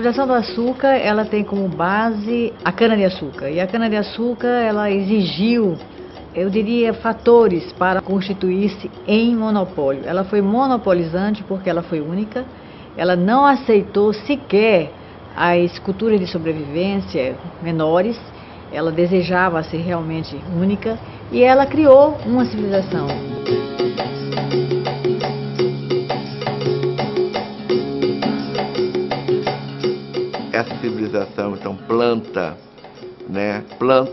civilização do açúcar, ela tem como base a cana-de-açúcar. E a cana-de-açúcar, ela exigiu, eu diria, fatores para constituir-se em monopólio. Ela foi monopolizante porque ela foi única. Ela não aceitou sequer as culturas de sobrevivência menores. Ela desejava ser realmente única. E ela criou uma civilização. Essa civilização, então, planta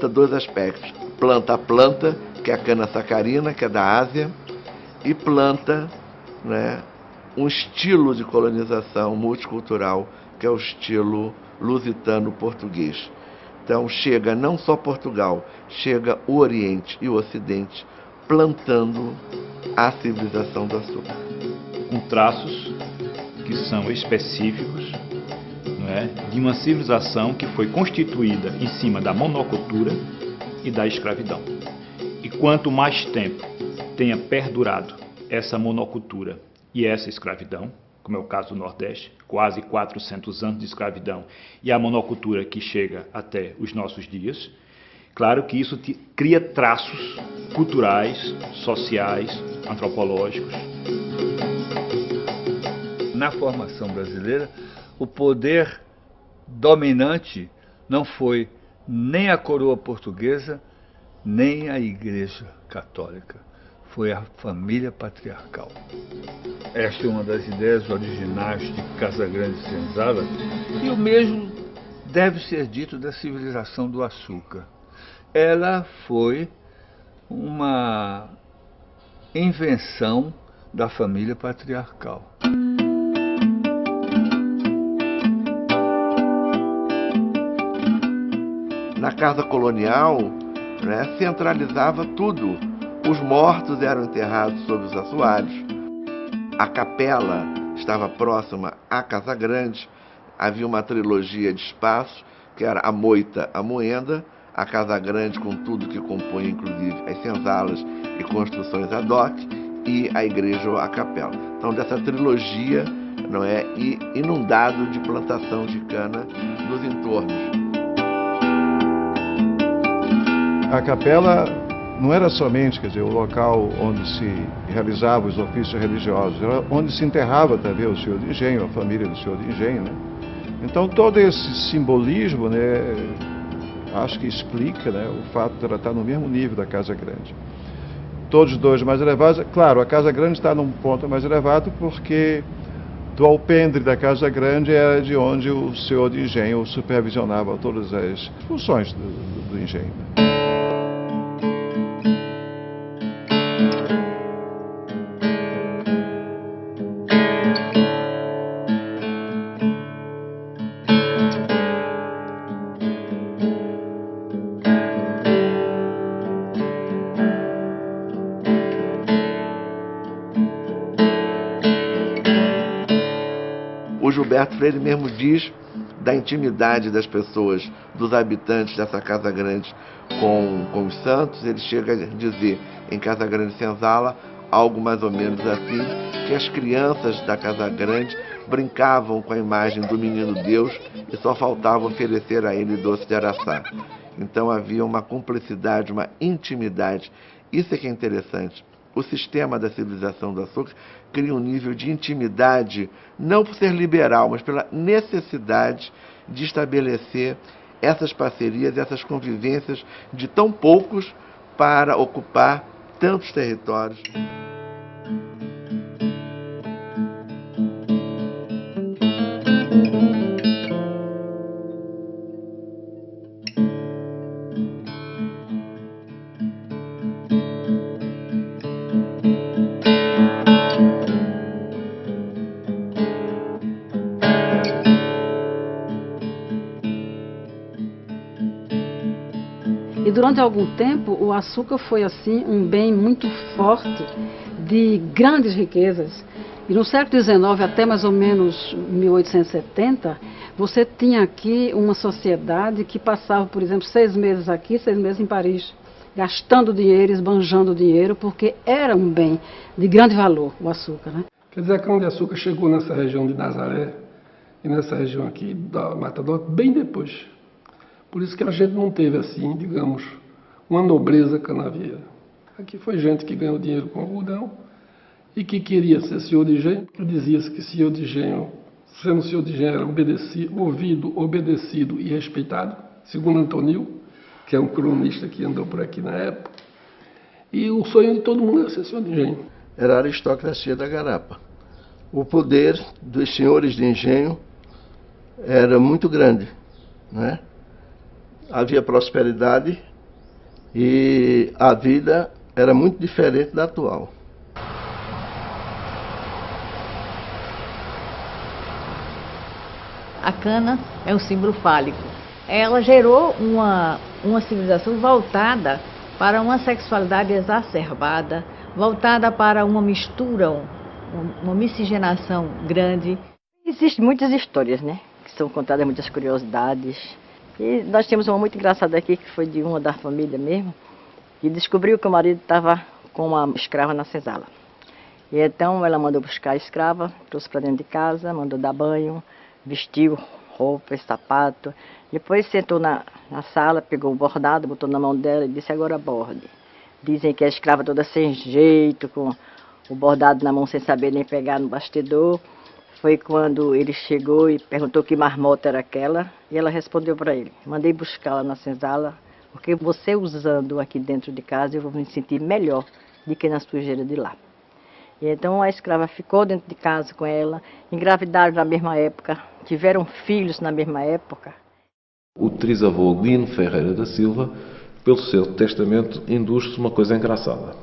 dois aspectos. Planta a planta, que é a cana sacarina, que é da Ásia, e planta, um estilo de colonização multicultural, que é o estilo lusitano-português. Então, chega não só Portugal, chega o Oriente e o Ocidente plantando a civilização do açúcar. Com traços que são específicos, de uma civilização que foi constituída em cima da monocultura e da escravidão. E quanto mais tempo tenha perdurado essa monocultura e essa escravidão, como é o caso do Nordeste, quase 400 anos de escravidão, e a monocultura que chega até os nossos dias, claro que isso cria traços culturais, sociais, antropológicos. Na formação brasileira, o poder dominante não foi nem a coroa portuguesa, nem a Igreja Católica. Foi a família patriarcal. Esta é uma das ideias originais de Casagrande Senzala, e o mesmo deve ser dito da civilização do açúcar. Ela foi uma invenção da família patriarcal. Na casa colonial, centralizava tudo. Os mortos eram enterrados sob os assoalhos. A capela estava próxima à Casa Grande. Havia uma trilogia de espaços, que era a moita, a moenda, a Casa Grande com tudo que compõe, inclusive as senzalas e construções ad hoc, e a igreja ou a capela. Então, dessa trilogia, inundado de plantação de cana nos entornos. A capela não era somente, o local onde se realizavam os ofícios religiosos, era onde se enterrava também o senhor de engenho, a família do senhor de engenho, Então todo esse simbolismo, acho que explica, o fato de ela estar no mesmo nível da Casa Grande. Todos os dois mais elevados, claro, a Casa Grande está num ponto mais elevado porque do alpendre da Casa Grande era de onde o senhor de engenho supervisionava todas as funções do engenho. O Gilberto Freire mesmo diz da intimidade das pessoas, dos habitantes dessa Casa Grande com os santos. Ele chega a dizer, em Casa Grande Senzala, algo mais ou menos assim, que as crianças da Casa Grande brincavam com a imagem do menino Deus e só faltava oferecer a ele doce de araçá. Então havia uma cumplicidade, uma intimidade. Isso é que é interessante. O sistema da civilização do açúcar cria um nível de intimidade, não por ser liberal, mas pela necessidade de estabelecer essas parcerias, essas convivências de tão poucos para ocupar tantos territórios. E durante algum tempo o açúcar foi assim um bem muito forte de grandes riquezas. E no século XIX até mais ou menos 1870, você tinha aqui uma sociedade que passava, por exemplo, 6 meses aqui, 6 meses em Paris, gastando dinheiro, esbanjando dinheiro, porque era um bem de grande valor, o açúcar, Quer dizer, a cana-de-açúcar chegou nessa região de Nazaré e nessa região aqui da Mata Norte bem depois. Por isso que a gente não teve assim, digamos, uma nobreza canavieira. Aqui foi gente que ganhou dinheiro com algodão e que queria ser senhor de engenho, porque dizia-se que senhor de engenho, sendo senhor de engenho, era ouvido, obedecido e respeitado, segundo Antonil, que é um cronista que andou por aqui na época. E o sonho de todo mundo era ser senhor de engenho. Era a aristocracia da garapa. O poder dos senhores de engenho era muito grande, né? Havia prosperidade e a vida era muito diferente da atual. A cana é um símbolo fálico. Ela gerou uma civilização voltada para uma sexualidade exacerbada, voltada para uma mistura, uma miscigenação grande. Existem muitas histórias, né? Que são contadas, muitas curiosidades. E nós temos uma muito engraçada aqui, que foi de uma da família mesmo, que descobriu que o marido estava com uma escrava na senzala. E então ela mandou buscar a escrava, trouxe para dentro de casa, mandou dar banho, vestiu roupa, sapato. Depois sentou na sala, pegou o bordado, botou na mão dela e disse: agora borde. Dizem que a escrava toda sem jeito, com o bordado na mão sem saber nem pegar no bastidor. Foi quando ele chegou e perguntou que marmota era aquela, e ela respondeu para ele: mandei buscá-la na senzala, porque você usando aqui dentro de casa eu vou me sentir melhor do que na sujeira de lá. E então a escrava ficou dentro de casa com ela, engravidaram na mesma época, tiveram filhos na mesma época. O trisavô Lino Ferreira da Silva, pelo seu testamento, induz-se uma coisa engraçada.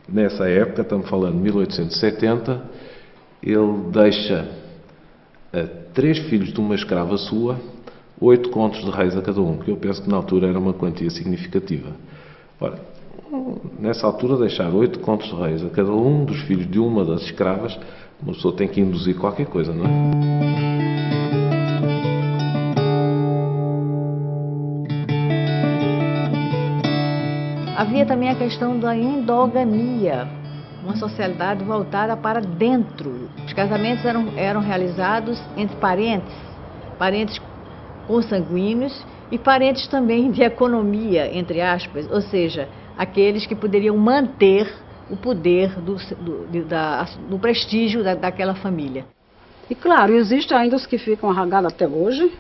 Nessa época, estamos falando de 1870, ele deixa a 3 filhos de uma escrava sua 8 contos de réis a cada um, que eu penso que na altura era uma quantia significativa. Ora, nessa altura deixar 8 contos de réis a cada um dos filhos de uma das escravas, uma pessoa tem que induzir qualquer coisa, não é? Havia também a questão da endogamia, uma sociedade voltada para dentro. Os casamentos eram realizados entre parentes consanguíneos e parentes também de economia, entre aspas, ou seja, aqueles que poderiam manter o poder do prestígio daquela família. E claro, existe ainda os que ficam arragados até hoje,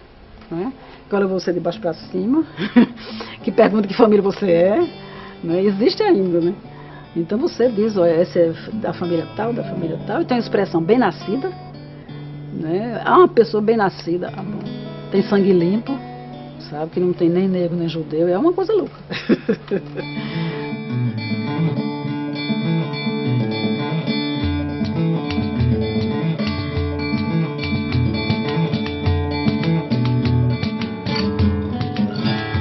né? Que olham você de baixo para cima, que perguntam que família você é, né? Existe ainda, né? Então você diz: olha, essa é da família tal, e tem uma expressão bem nascida, né? Uma pessoa bem nascida, tem sangue limpo, sabe, que não tem nem negro nem judeu, é uma coisa louca.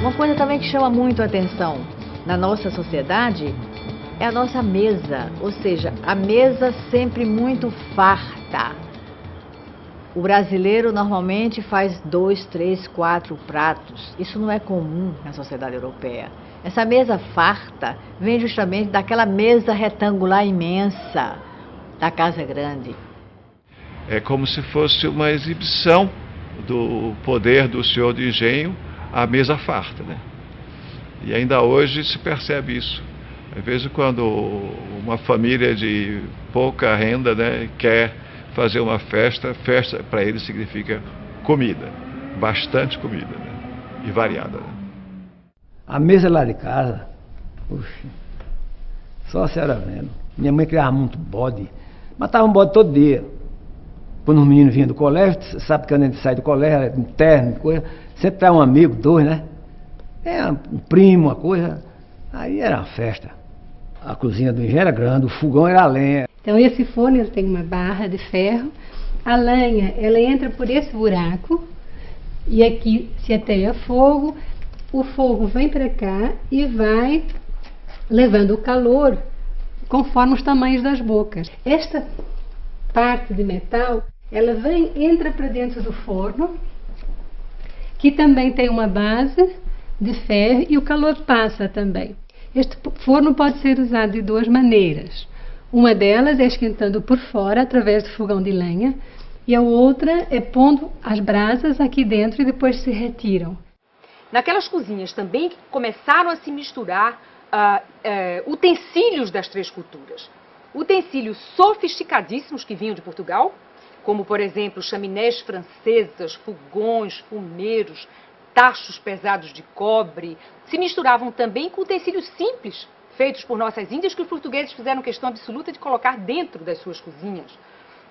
Uma coisa também que chama muito a atenção na nossa sociedade é a nossa mesa, ou seja, a mesa sempre muito farta. O brasileiro normalmente faz 2, 3, 4 pratos. Isso não é comum na sociedade europeia. Essa mesa farta vem justamente daquela mesa retangular imensa da Casa Grande. É como se fosse uma exibição do poder do senhor de engenho, a mesa farta, né? E ainda hoje se percebe isso. Às vezes quando uma família de pouca renda, né, quer fazer uma festa para eles significa comida, bastante comida, né, e variada. Né? A mesa lá de casa, puxa, só a senhora vendo. Minha mãe criava muito bode, matava um bode todo dia. Quando os meninos vinham do colégio, sabe que quando a gente sai do colégio, interno, coisa, sempre traz um amigo, 2, né? É um primo, uma coisa. Aí era uma festa. A cozinha do engenho era grande, o fogão era a lenha. Então esse forno ele tem uma barra de ferro. A lenha, ela entra por esse buraco e aqui se ateia fogo. O fogo vem para cá e vai levando o calor conforme os tamanhos das bocas. Esta parte de metal, ela entra para dentro do forno, que também tem uma base de ferro e o calor passa também. Este forno pode ser usado de 2 maneiras. Uma delas é esquentando por fora, através do fogão de lenha, e a outra é pondo as brasas aqui dentro e depois se retiram. Naquelas cozinhas também começaram a se misturar utensílios das três culturas. Utensílios sofisticadíssimos que vinham de Portugal, como, por exemplo, chaminés francesas, fogões, fumeiros, tachos pesados de cobre, se misturavam também com utensílios simples, feitos por nossas índias, que os portugueses fizeram questão absoluta de colocar dentro das suas cozinhas,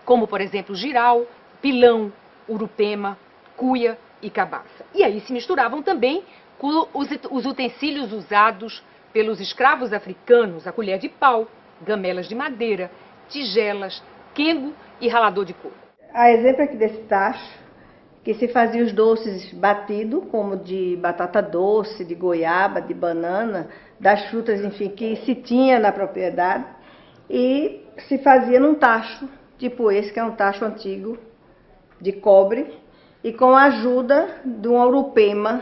como, por exemplo, giral, pilão, urupema, cuia e cabaça. E aí se misturavam também com os utensílios usados pelos escravos africanos, a colher de pau, gamelas de madeira, tigelas, quengo e ralador de coco. Há exemplo aqui desse tacho, que se fazia os doces batidos, como de batata doce, de goiaba, de banana, das frutas, enfim, que se tinha na propriedade, e se fazia num tacho, tipo esse, que é um tacho antigo, de cobre, e com a ajuda de um urupema.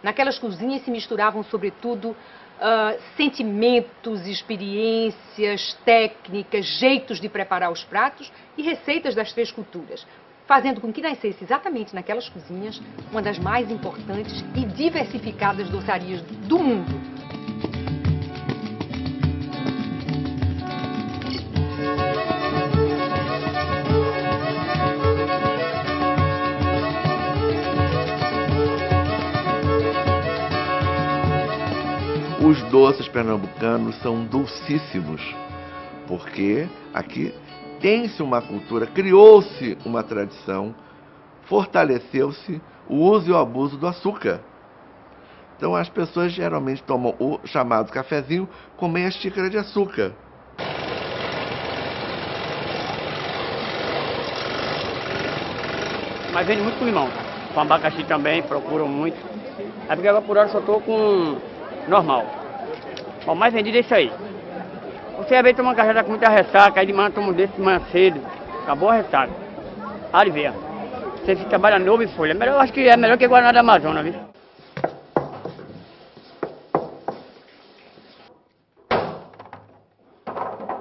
Naquelas cozinhas se misturavam, sobretudo, sentimentos, experiências, técnicas, jeitos de preparar os pratos e receitas das três culturas, fazendo com que nascesse exatamente naquelas cozinhas uma das mais importantes e diversificadas doçarias do mundo. Os doces pernambucanos são dulcíssimos, porque aqui tem-se uma cultura, criou-se uma tradição, fortaleceu-se o uso e o abuso do açúcar. Então as pessoas geralmente tomam o chamado cafezinho com meia xícara de açúcar. Mas vende muito com limão. Com abacaxi também, procuram muito. É porque agora por hora só estou com normal. O mais vendido é isso aí. Você às vezes toma uma cachaça com muita ressaca, aí de manhã toma um desse de manhã cedo. Acabou a ressaca. Alivia. Você trabalha novo e folha. Eu acho que é melhor que Guaraná da Amazônia, viu?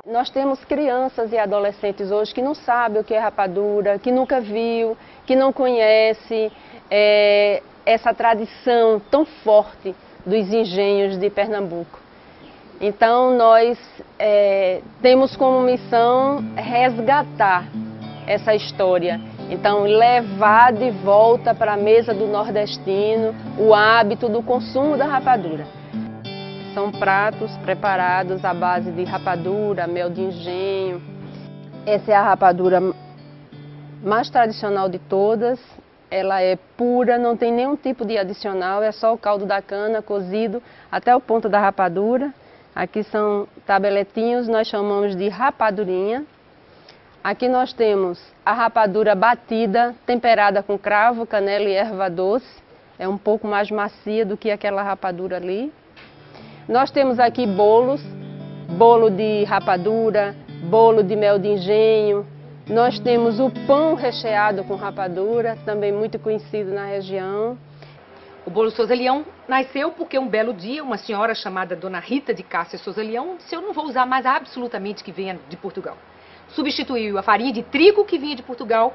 Nós temos crianças e adolescentes hoje que não sabem o que é rapadura, que nunca viu, que não conhece essa tradição tão forte dos engenhos de Pernambuco. Então nós temos como missão resgatar essa história. Então levar de volta para a mesa do nordestino o hábito do consumo da rapadura. São pratos preparados à base de rapadura, mel de engenho. Essa é a rapadura mais tradicional de todas. Ela é pura, não tem nenhum tipo de adicional, é só o caldo da cana cozido até o ponto da rapadura. Aqui são tabeletinhos, nós chamamos de rapadurinha. Aqui nós temos a rapadura batida, temperada com cravo, canela e erva doce. É um pouco mais macia do que aquela rapadura ali. Nós temos aqui bolos, bolo de rapadura, bolo de mel de engenho. Nós temos o pão recheado com rapadura, também muito conhecido na região. O bolo Souza Leão nasceu porque um belo dia uma senhora chamada Dona Rita de Cássia Souza Leão disse: eu não vou usar mais absolutamente que venha de Portugal. Substituiu a farinha de trigo que vinha de Portugal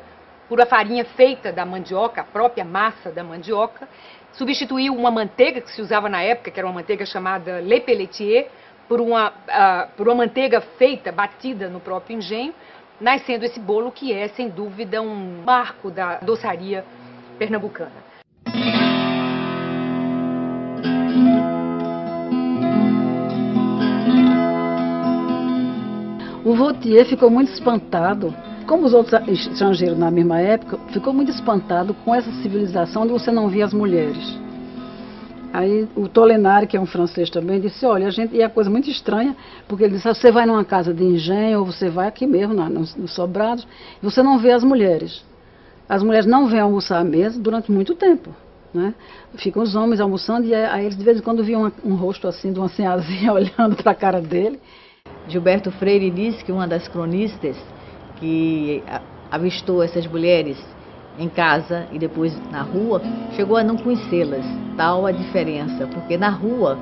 por a farinha feita da mandioca, a própria massa da mandioca. Substituiu uma manteiga que se usava na época, que era uma manteiga chamada Le Pelletier, por uma manteiga feita, batida no próprio engenho, nascendo esse bolo que é, sem dúvida, um marco da doçaria pernambucana. O Vautier ficou muito espantado, como os outros estrangeiros na mesma época, ficou muito espantado com essa civilização onde você não via as mulheres. Aí o Tolenari, que é um francês também, disse: olha, e é coisa muito estranha, porque ele disse: você vai numa casa de engenho, ou você vai aqui mesmo, nos sobrados, e você não vê as mulheres. As mulheres não vêm almoçar à mesa durante muito tempo, né? Ficam os homens almoçando, e aí eles de vez em quando viam um rosto assim, de uma senhorazinha olhando para a cara dele. Gilberto Freire disse que uma das cronistas que avistou essas mulheres em casa e depois na rua, chegou a não conhecê-las, tal a diferença, porque na rua,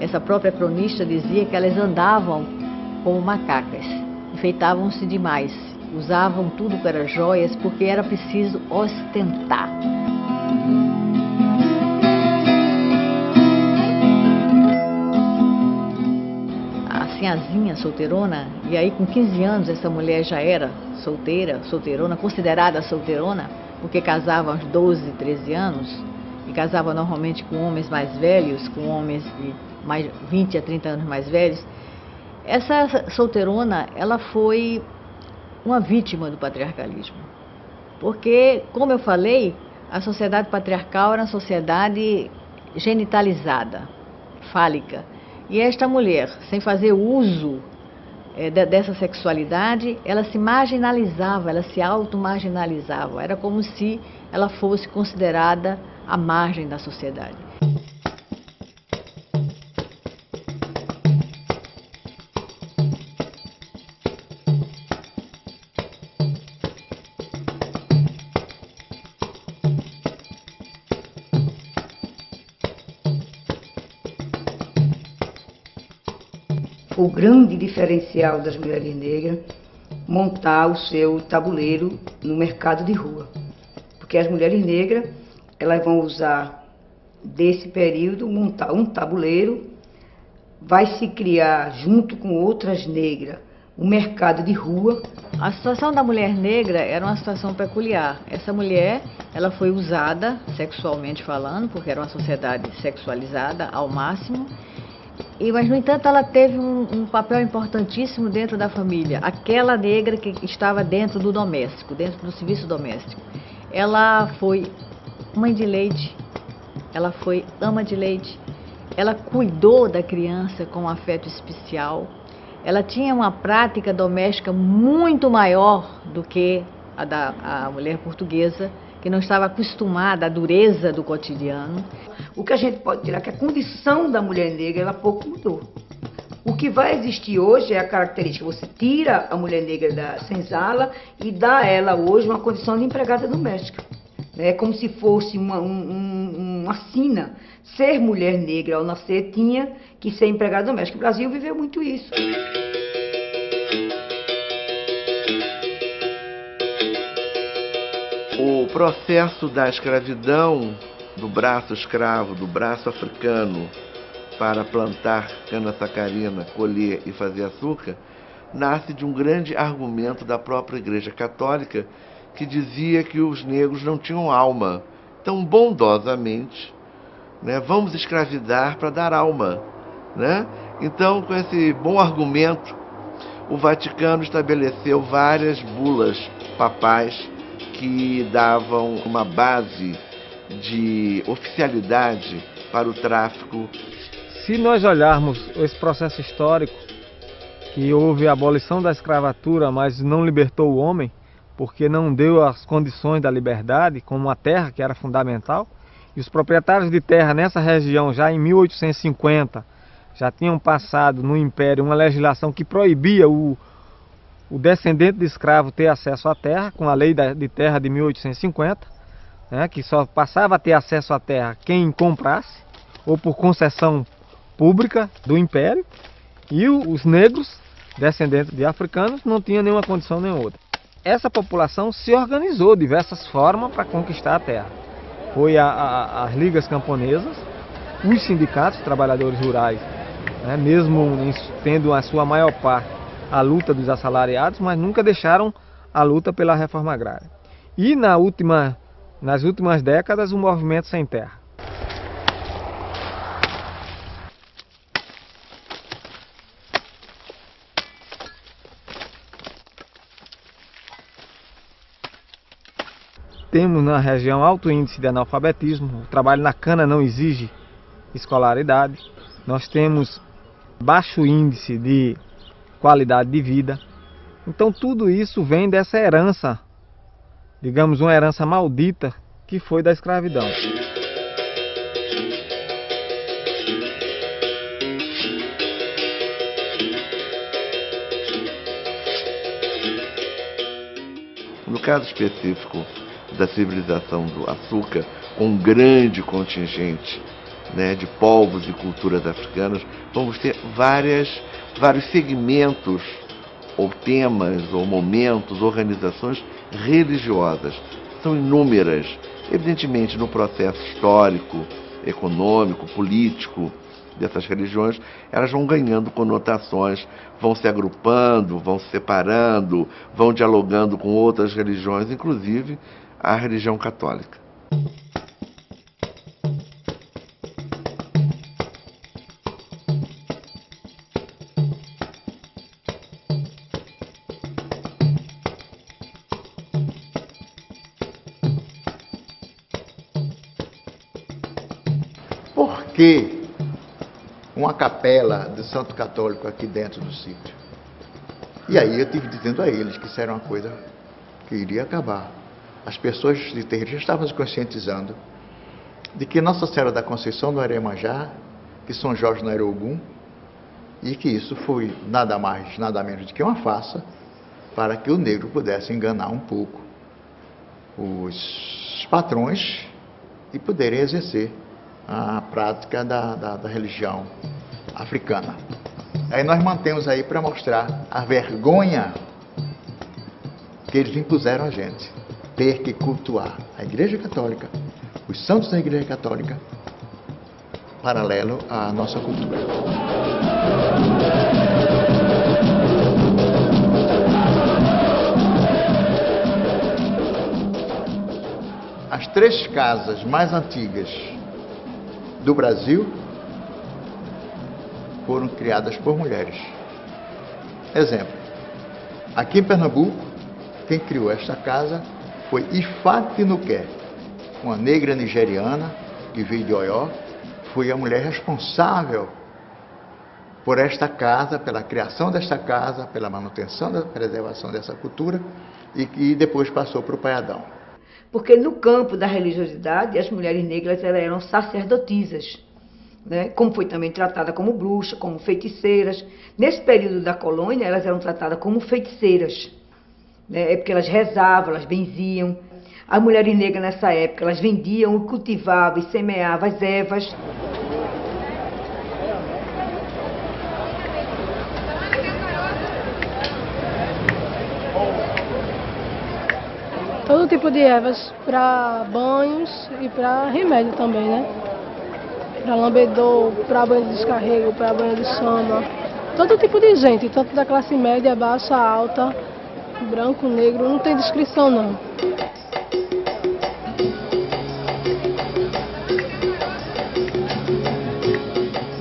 essa própria cronista dizia que elas andavam como macacas, enfeitavam-se demais, usavam tudo que era joias porque era preciso ostentar. A sinhazinha solteirona, e aí com 15 anos essa mulher já era solteirona, considerada solteirona, porque casava aos 12, 13 anos, e casava normalmente com homens mais velhos, com homens de mais 20 a 30 anos mais velhos. Essa solteirona, ela foi uma vítima do patriarcalismo. Porque, como eu falei, a sociedade patriarcal era uma sociedade genitalizada, fálica. E esta mulher, sem fazer uso dessa sexualidade, ela se marginalizava, ela se auto-marginalizava. Era como se ela fosse considerada à margem da sociedade. O grande diferencial das mulheres negras montar o seu tabuleiro no mercado de rua. Porque as mulheres negras, elas vão usar desse período, montar um tabuleiro, vai se criar junto com outras negras um mercado de rua. A situação da mulher negra era uma situação peculiar. Essa mulher, ela foi usada sexualmente falando, porque era uma sociedade sexualizada ao máximo. Mas, no entanto, ela teve um papel importantíssimo dentro da família. Aquela negra que estava dentro do doméstico, dentro do serviço doméstico. Ela foi mãe de leite, ela foi ama de leite, ela cuidou da criança com um afeto especial. Ela tinha uma prática doméstica muito maior do que a mulher portuguesa, que não estava acostumada à dureza do cotidiano. O que a gente pode tirar é que a condição da mulher negra, ela pouco mudou. O que vai existir hoje é a característica, você tira a mulher negra da senzala e dá a ela hoje uma condição de empregada doméstica. É como se fosse uma sina. Ser mulher negra ao nascer tinha que ser empregada doméstica. O Brasil viveu muito isso. O processo da escravidão, do braço escravo, do braço africano, para plantar cana-sacarina, colher e fazer açúcar, nasce de um grande argumento da própria Igreja Católica, que dizia que os negros não tinham alma. Então, bondosamente, vamos escravidar para dar alma. Então, com esse bom argumento, o Vaticano estabeleceu várias bulas papais que davam uma base de oficialidade para o tráfico. Se nós olharmos esse processo histórico, que houve a abolição da escravatura, mas não libertou o homem, porque não deu as condições da liberdade, como a terra, que era fundamental, e os proprietários de terra nessa região, já em 1850, já tinham passado no Império uma legislação que proibia o descendente de escravo ter acesso à terra, com a lei de terra de 1850, que só passava a ter acesso à terra quem comprasse, ou por concessão pública do Império, e os negros, descendentes de africanos, não tinham nenhuma condição nem outra. Essa população se organizou de diversas formas para conquistar a terra. Foi as ligas camponesas, os sindicatos, trabalhadores rurais, mesmo tendo a sua maior parte a luta dos assalariados, mas nunca deixaram a luta pela reforma agrária. E nas últimas décadas, o movimento sem terra. Temos na região alto índice de analfabetismo, o trabalho na cana não exige escolaridade. Nós temos baixo índice de qualidade de vida. Então tudo isso vem dessa herança, digamos uma herança maldita, que foi da escravidão. No caso específico da civilização do açúcar, com um grande contingente de povos e culturas africanas, vamos ter vários segmentos ou temas, ou momentos, organizações religiosas. São inúmeras. Evidentemente, no processo histórico, econômico, político dessas religiões, elas vão ganhando conotações, vão se agrupando, vão se separando, vão dialogando com outras religiões, inclusive a religião católica. Por que uma capela do Santo Católico aqui dentro do sítio? E aí eu estive dizendo a eles que isso era uma coisa que iria acabar. As pessoas de terreiro já estavam se conscientizando de que Nossa Senhora da Conceição não era Iemanjá, que São Jorge não era Ogum, e que isso foi nada mais, nada menos do que uma farsa para que o negro pudesse enganar um pouco os patrões e poderem exercer a prática da religião africana. Aí nós mantemos aí para mostrar a vergonha que eles impuseram a gente, ter que cultuar a Igreja Católica, os santos da Igreja Católica, paralelo à nossa cultura. As 3 casas mais antigas do Brasil foram criadas por mulheres. Exemplo, aqui em Pernambuco, quem criou esta casa foi Ifá Tinuqué, uma negra nigeriana que veio de Oió, foi a mulher responsável por esta casa, pela criação desta casa, pela manutenção da preservação dessa cultura e que depois passou para o Paiadão. Porque no campo da religiosidade, as mulheres negras elas eram sacerdotisas, né? Como foi também tratada como bruxa, como feiticeiras. Nesse período da colônia, elas eram tratadas como feiticeiras, né? É porque elas rezavam, elas benziam. As mulheres negras nessa época, elas vendiam, cultivavam e semeavam as ervas. Todo tipo de ervas para banhos e para remédio também, né? Para lambedor, para banho de descarrego, para banho de sono. Todo tipo de gente, tanto da classe média, baixa, alta, branco, negro, não tem descrição não.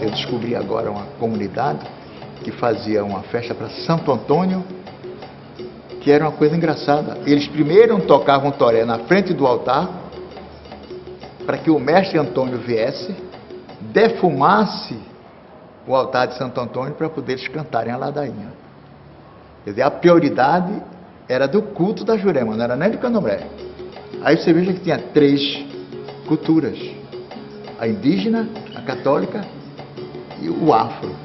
Eu descobri agora uma comunidade que fazia uma festa para Santo Antônio, que era uma coisa engraçada. Eles primeiro tocavam toré na frente do altar, para que o mestre Antônio viesse, defumasse o altar de Santo Antônio para poder eles cantarem a ladainha. Quer dizer, a prioridade era do culto da Jurema, não era nem do candomblé. Aí você veja que tinha 3 culturas: a indígena, a católica e o afro.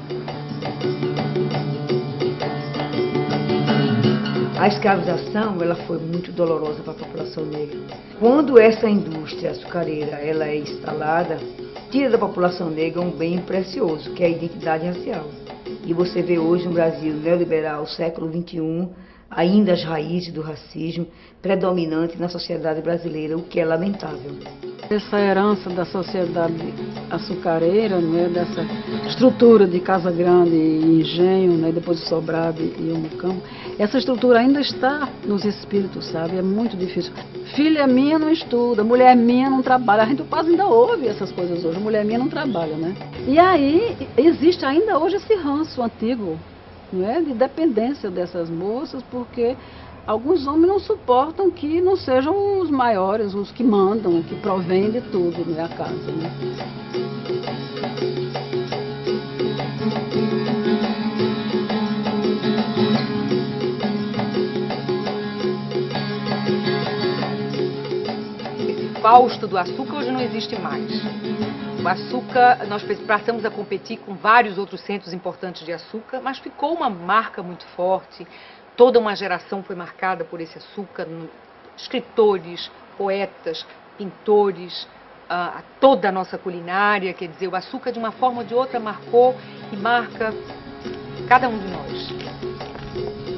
A escravização ela foi muito dolorosa para a população negra. Quando essa indústria açucareira ela é instalada, tira da população negra um bem precioso, que é a identidade racial. E você vê hoje no Brasil neoliberal, século XXI, ainda as raízes do racismo predominantes na sociedade brasileira, o que é lamentável. Essa herança da sociedade açucareira, né, dessa estrutura de Casa Grande e Engenho, né, depois de Sobrado e Umucama, essa estrutura ainda está nos espíritos, sabe? É muito difícil. Filha minha não estuda, mulher minha não trabalha. A gente quase ainda ouve essas coisas hoje. Mulher minha não trabalha, né? E aí existe ainda hoje esse ranço antigo, né, de dependência dessas moças, porque alguns homens não suportam que não sejam os maiores, os que mandam, que provêm de tudo, né, a casa, né? Esse Fausto do açúcar hoje não existe mais. O açúcar, nós passamos a competir com vários outros centros importantes de açúcar, mas ficou uma marca muito forte. Toda uma geração foi marcada por esse açúcar, escritores, poetas, pintores, toda a nossa culinária, quer dizer, o açúcar de uma forma ou de outra marcou e marca cada um de nós.